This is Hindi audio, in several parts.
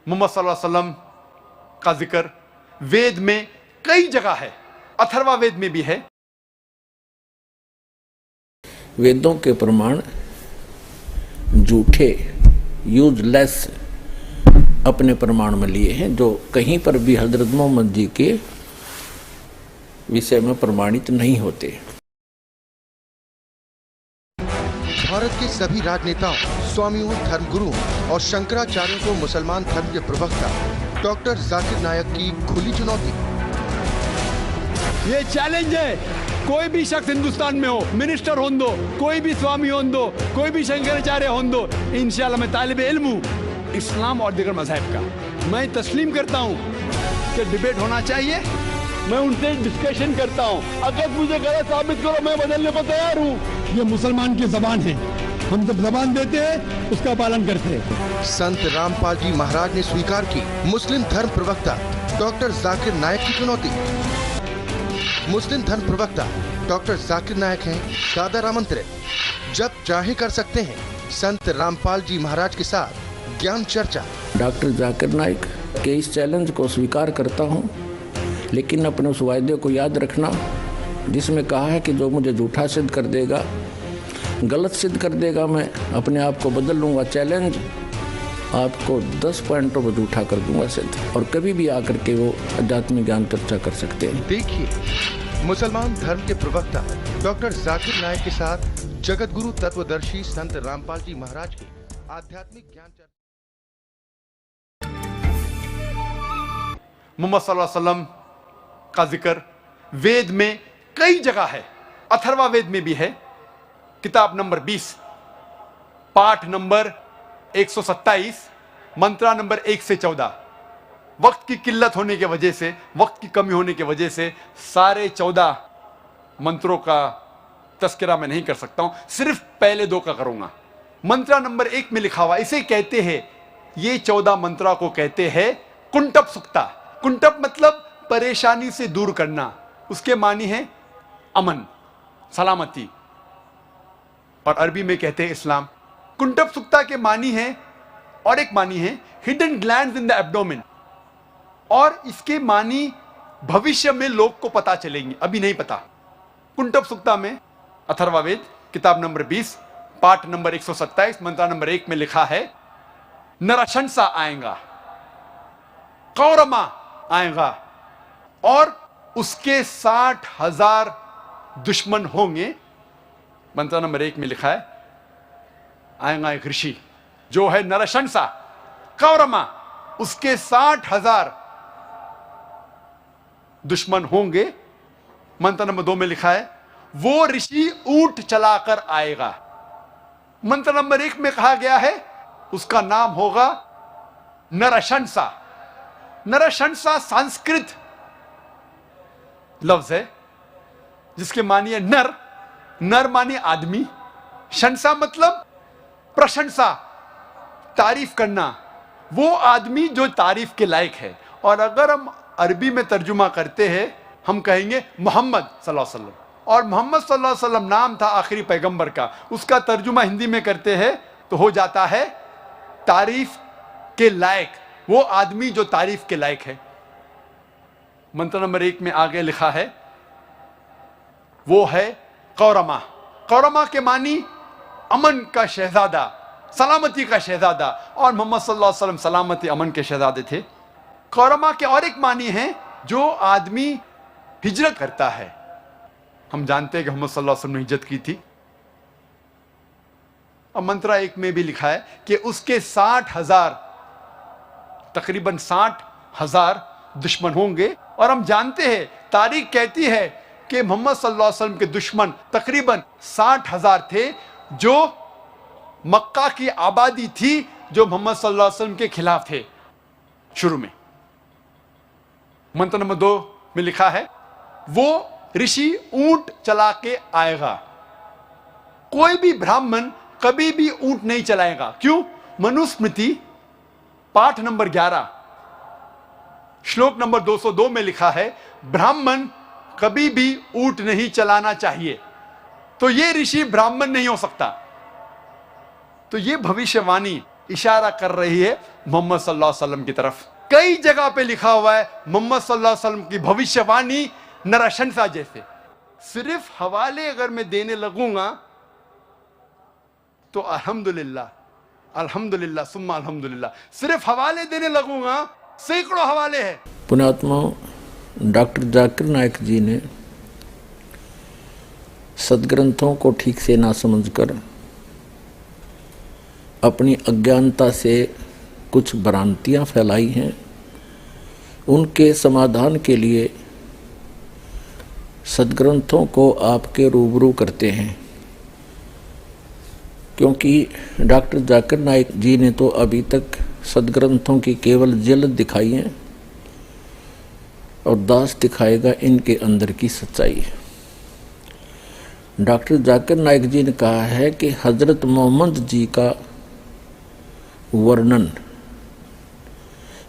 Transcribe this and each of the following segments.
मोहम्मद सल्लल्लाहु अलैहि वसल्लम का जिक्र वेद में कई जगह है, अथर्वा वेद में भी है। वेदों के प्रमाण झूठे यूजलेस अपने प्रमाण में लिए हैं, जो कहीं पर भी हजरत मोहम्मद जी के विषय में प्रमाणित नहीं होते। भारत के सभी राजनेताओं, स्वामियों, धर्मगुरुओं और शंकराचार्यों को मुसलमान धर्म के प्रवक्ता डॉक्टर जाकिर नायक की खुली चुनौती। ये चैलेंज है, कोई भी शख्स हिंदुस्तान में हो, मिनिस्टर हों दो, कोई भी स्वामी हों दो, कोई भी शंकराचार्य हों दो, इंशाल्लाह मैं तालिबे इल्म हूँ इस्लाम और दीगर मज़हब का। मैं तस्लीम करता हूँ कि डिबेट होना चाहिए, मैं उनसे डिस्कशन करता हूँ, अगर मुझे गलत साबित करो मैं बदलने को तैयार हूँ। ये मुसलमान की जबान है, हम जब जबान देते हैं उसका पालन करते हैं। संत रामपाल जी महाराज ने स्वीकार की मुस्लिम धर्म प्रवक्ता डॉक्टर जाकिर नायक की चुनौती। मुस्लिम धर्म प्रवक्ता डॉक्टर जाकिर नायक हैं दादर आमंत्रित, जब चाहे कर सकते हैं संत रामपाल जी महाराज के साथ ज्ञान चर्चा। डॉक्टर जाकिर नायक के इस चैलेंज को स्वीकार करता हूँ, लेकिन अपने उस वायदे को याद रखना जिसमें कहा है कि जो मुझे झूठा सिद्ध कर देगा, गलत सिद्ध कर देगा, मैं अपने आप को बदल लूँगा। चैलेंज आपको 10 पॉइंटों पर झूठा कर दूंगा सिद्ध, और कभी भी आकर के वो आध्यात्मिक ज्ञान चर्चा कर सकते हैं। देखिए मुसलमान धर्म के प्रवक्ता डॉक्टर जाकिर नायक के साथ जगत गुरु तत्वदर्शी संत रामपाल जी महाराज के आध्यात्मिक ज्ञान चर्चा। मोहम्मद सल्लल्लाहु अलैहि वसल्लम का जिक्र वेद में कई जगह है, अथर्वा वेद में भी है। किताब नंबर 20, पाठ नंबर 127, मंत्रा नंबर 1 से 14। वक्त की किल्लत होने की वजह से, वक्त की कमी होने की वजह से सारे 14 मंत्रों का तस्करा मैं नहीं कर सकता हूं, सिर्फ पहले 2 का करूंगा। मंत्रा नंबर 1 में लिखा हुआ, इसे कहते हैं, ये 14 मंत्रा को कहते हैं कुंटप सुक्ता। कुंटप मतलब परेशानी से दूर करना, उसके मानी है अमन, सलामती, और अरबी में कहते हैं इस्लाम। कुंटप सुक्ता के मानी है, और एक मानी है hidden glands in the abdomen, और इसके मानी भविष्य में लोग को पता चलेंगे, अभी नहीं पता। कुंटप सुक्ता में अथर्ववेद किताब नंबर 20 पाठ नंबर 127 मंत्र नंबर 1 में लिखा है, नरशंसा आएगा, कौरमा आएगा, और उसके 60,000 दुश्मन होंगे। मंत्र नंबर 1 में लिखा है, आएगा एक ऋषि जो है नरशंसा, कौरमा, उसके 60,000 दुश्मन होंगे। मंत्र नंबर 2 में लिखा है, वो ऋषि ऊंट चलाकर आएगा। मंत्र नंबर 1 में कहा गया है उसका नाम होगा नरशंसा। नरशंसा संस्कृत लफ्ज है जिसके मानिए नर, नर मानिए आदमी, शंसा मतलब प्रशंसा, तारीफ करना, वो आदमी जो तारीफ के लायक है। और अगर हम अरबी में तर्जुमा करते हैं, हम कहेंगे मोहम्मद सल्लल्लाहु अलैहि वसल्लम, और मोहम्मद सल्लल्लाहु अलैहि वसल्लम नाम था आखिरी पैगंबर का, उसका तर्जुमा हिंदी में करते हैं तो हो जाता है तारीफ के लायक, वो आदमी जो तारीफ के लायक है। मंत्र नंबर 1 में आगे लिखा है, वो है कौरमा। कौरमा के मानी अमन का शहजादा, सलामती का शहजादा, और मोहम्मद सल्लल्लाहु अलैहि वसल्लम सलामती अमन के शहजादे थे। कौरमा के और एक मानी है जो आदमी हिजरत करता है। हम जानते हैं कि मोहम्मद सल्लल्लाहु अलैहि वसल्लम ने हिजरत की थी। अब मंत्रा 1 में भी लिखा है कि उसके 60,000, तकरीबन 60,000 दुश्मन होंगे। और हम जानते हैं, तारीख कहती है कि मोहम्मद सल्लल्लाहु अलैहि वसल्लम के दुश्मन तकरीबन 60,000 थे, जो मक्का की आबादी थी जो मोहम्मद सल्लल्लाहु अलैहि वसल्लम के खिलाफ थे शुरू में। मंत्र नंबर 2 में लिखा है, वो ऋषि ऊंट चला के आएगा। कोई भी ब्राह्मण कभी भी ऊंट नहीं चलाएगा। क्यों? मनुस्मृति पाठ नंबर 11 श्लोक नंबर 202 में लिखा है, ब्राह्मण कभी भी ऊंट नहीं चलाना चाहिए। तो ये ऋषि ब्राह्मण नहीं हो सकता। तो ये भविष्यवाणी इशारा कर रही है मोहम्मद सल्लल्लाहु अलैहि वसल्लम की तरफ। कई जगह पे लिखा हुआ है मोहम्मद सल्लल्लाहु अलैहि वसल्लम की भविष्यवाणी नरशंसा जैसे। सिर्फ हवाले अगर मैं देने लगूंगा तो अल्हम्दुलिल्लाह अल्हम्दुलिल्लाह सुम्मा अल्हम्दुलिल्लाह, सिर्फ हवाले देने लगूंगा, सैकड़ों हवाले हैं। पुण्यात्मा डॉक्टर जाकिर नायक जी ने सदग्रंथों को ठीक से ना समझकर अपनी अज्ञानता से कुछ भ्रांतियां फैलाई हैं। उनके समाधान के लिए सदग्रंथों को आपके रूबरू करते हैं, क्योंकि डॉक्टर जाकिर नायक जी ने तो अभी तक सदग्रंथों की केवल जिल्द दिखाई है और दास दिखाएगा इनके अंदर की सच्चाई। डॉक्टर जाकिर नायक जी ने कहा है कि हजरत मोहम्मद जी का वर्णन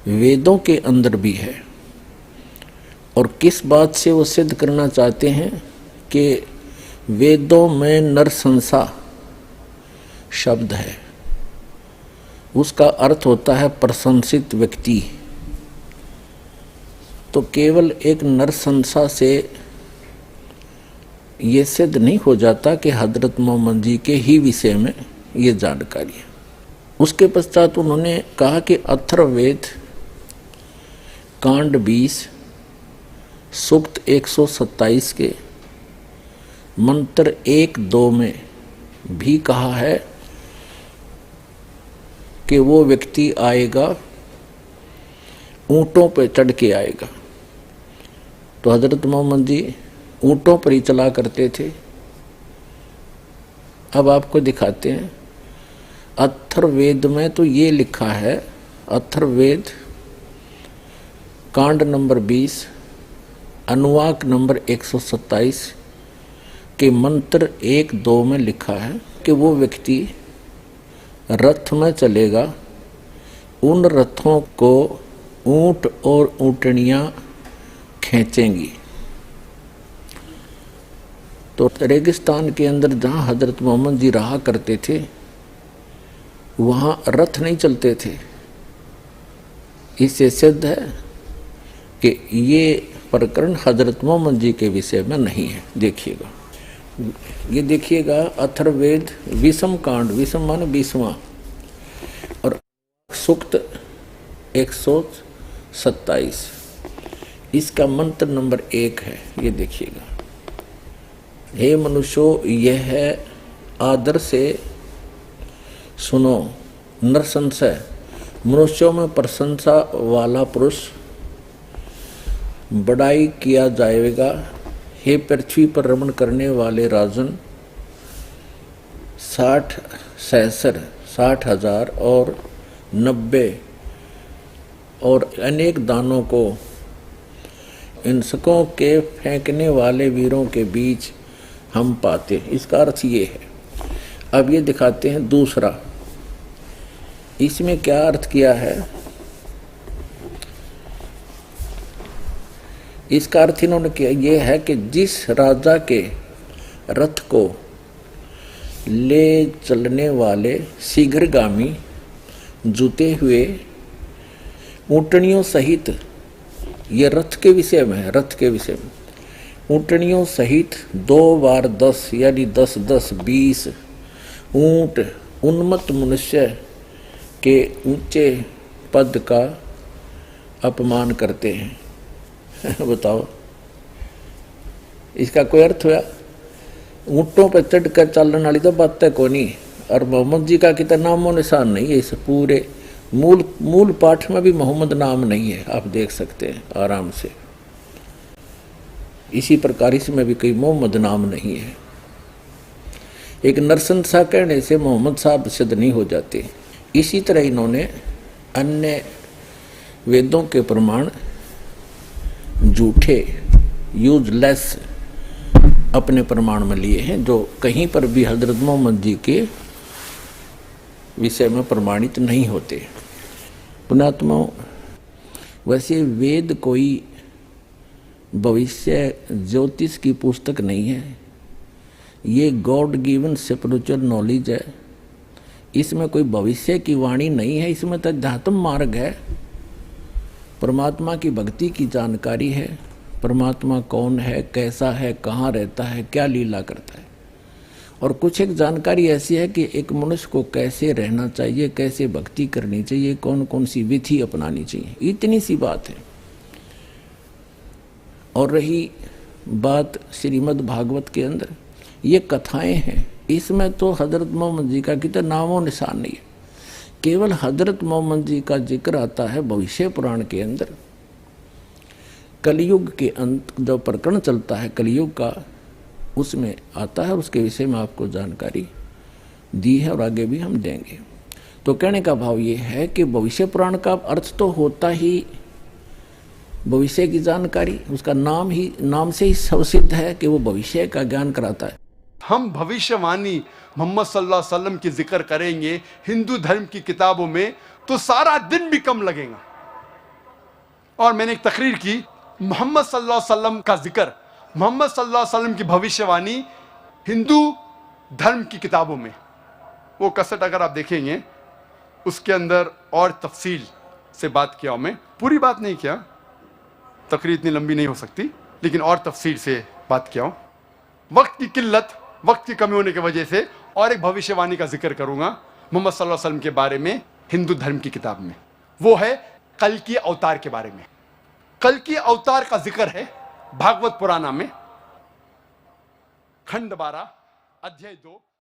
वेदों के अंदर भी है, और किस बात से वो सिद्ध करना चाहते हैं कि वेदों में नरसंसा शब्द है, उसका अर्थ होता है प्रशंसित व्यक्ति। तो केवल एक नरसंसा से ये सिद्ध नहीं हो जाता कि हजरत मोहम्मद जी के ही विषय में ये जानकारी है। उसके पश्चात उन्होंने कहा कि अथर्ववेद कांड 20 सूक्त 127 के मंत्र 1-2 में भी कहा है कि वो व्यक्ति आएगा, ऊंटों पर चढ़ के आएगा। तो हजरत मोहम्मद जी ऊंटों पर ही चला करते थे। अब आपको दिखाते हैं अथर्ववेद में तो ये लिखा है, अथर्ववेद कांड नंबर 20 अनुवाक नंबर 127 के मंत्र 1-2 में लिखा है कि वो व्यक्ति रथ में चलेगा, उन रथों को ऊंट और ऊंटनियां खींचेंगी। तो रेगिस्तान के अंदर जहाँ हजरत मोहम्मद जी रहा करते थे वहाँ रथ नहीं चलते थे। इससे सिद्ध है कि ये प्रकरण हजरत मोहम्मद जी के विषय में नहीं है। देखिएगा, ये देखिएगा अथर्ववेद विषम कांड, विषम माने 20वां, और सूक्त 127 इसका मंत्र नंबर 1 है। ये देखिएगा, हे मनुष्यों, यह है आदर से सुनो, नरसंशय मनुष्यों में प्रशंसा वाला पुरुष बड़ाई किया जाएगा। हे पृथ्वी पर रमण करने वाले राजन, 60,000 और 90 और अनेक दानों को इंसकों के फेंकने वाले वीरों के बीच हम पाते। इसका अर्थ ये है। अब ये दिखाते हैं दूसरा, इसमें क्या अर्थ किया है। इसका अर्थ इन्होंने किया ये है कि जिस राजा के रथ को ले चलने वाले शीघ्रगामी जुते हुए ऊंटनियों सहित, ये रथ के विषय में है, रथ के विषय में ऊंटनियों सहित 2 बार 10 यानी 10-10 20 ऊंट उन्मत्त मनुष्य के ऊंचे पद का अपमान करते हैं। बताओ, इसका कोई अर्थ हुआ? ऊंटों पर चढ़कर चलने वाली तो बात है को नहीं, और मोहम्मद जी का कितना नामो निशान नहीं है। इस पूरे मूल पाठ में भी मोहम्मद नाम नहीं है, आप देख सकते हैं आराम से। इसी प्रकार इसमें भी कोई मोहम्मद नाम नहीं है। एक नरसंसा कहने से मोहम्मद साहब सिद्ध नहीं हो जाते। इसी तरह इन्होंने अन्य वेदों के प्रमाण झूठे यूजलेस अपने प्रमाण में लिए हैं, जो कहीं पर भी हजरत मोहम्मद जी के विषय में प्रमाणित नहीं होते। पुण्यात्माओं, वैसे वेद कोई भविष्य ज्योतिष की पुस्तक नहीं है। ये गॉड गिवन स्पिरिचुअल नॉलेज है। इसमें कोई भविष्य की वाणी नहीं है, इसमें तो अध्यात्म मार्ग है, परमात्मा की भक्ति की जानकारी है। परमात्मा कौन है, कैसा है, कहाँ रहता है, क्या लीला करता है। और कुछ एक जानकारी ऐसी है कि एक मनुष्य को कैसे रहना चाहिए, कैसे भक्ति करनी चाहिए, कौन कौन सी विधि अपनानी चाहिए, इतनी सी बात है। और रही बात श्रीमद् भागवत के अंदर ये कथाएं हैं, इसमें तो हजरत मोहम्मद जी का कितना नामो निशान नहीं है। केवल हजरत मोहम्मद जी का जिक्र आता है भविष्य पुराण के अंदर। कलयुग के अंत जो प्रकरण चलता है कलयुग का, उसमें आता है, उसके विषय में आपको जानकारी दी है और आगे भी हम देंगे। तो कहने का भाव ये है कि भविष्य पुराण का अर्थ तो होता ही भविष्य की जानकारी, उसका नाम से ही सिद्ध है कि वो भविष्य का ज्ञान कराता है। हम भविष्यवाणी मोहम्मद सल्लल्लाहु अलैहि वसल्लम की जिक्र करेंगे हिंदू धर्म की किताबों में तो सारा दिन भी कम लगेगा। और मैंने एक तकरीर की, मोहम्मद सल्लल्लाहु अलैहि वसल्लम का जिक्र, मोहम्मद सल्लल्लाहु अलैहि वसल्लम की भविष्यवाणी हिंदू धर्म की किताबों में, वो कसट अगर आप देखेंगे उसके अंदर और तफसील से बात किया। मैं पूरी बात नहीं किया, तकरीर इतनी लंबी नहीं हो सकती, लेकिन और तफसील से बात किया हूँ। वक्त की किल्लत, वक्त की कमी होने की वजह से और एक भविष्यवाणी का जिक्र करूंगा मोहम्मद सल्लल्लाहु अलैहि वसल्लम के बारे में हिंदू धर्म की किताब में। वो है कल की अवतार के बारे में। कल की अवतार का जिक्र है भागवत पुराण में, खंड 12 अध्याय 2।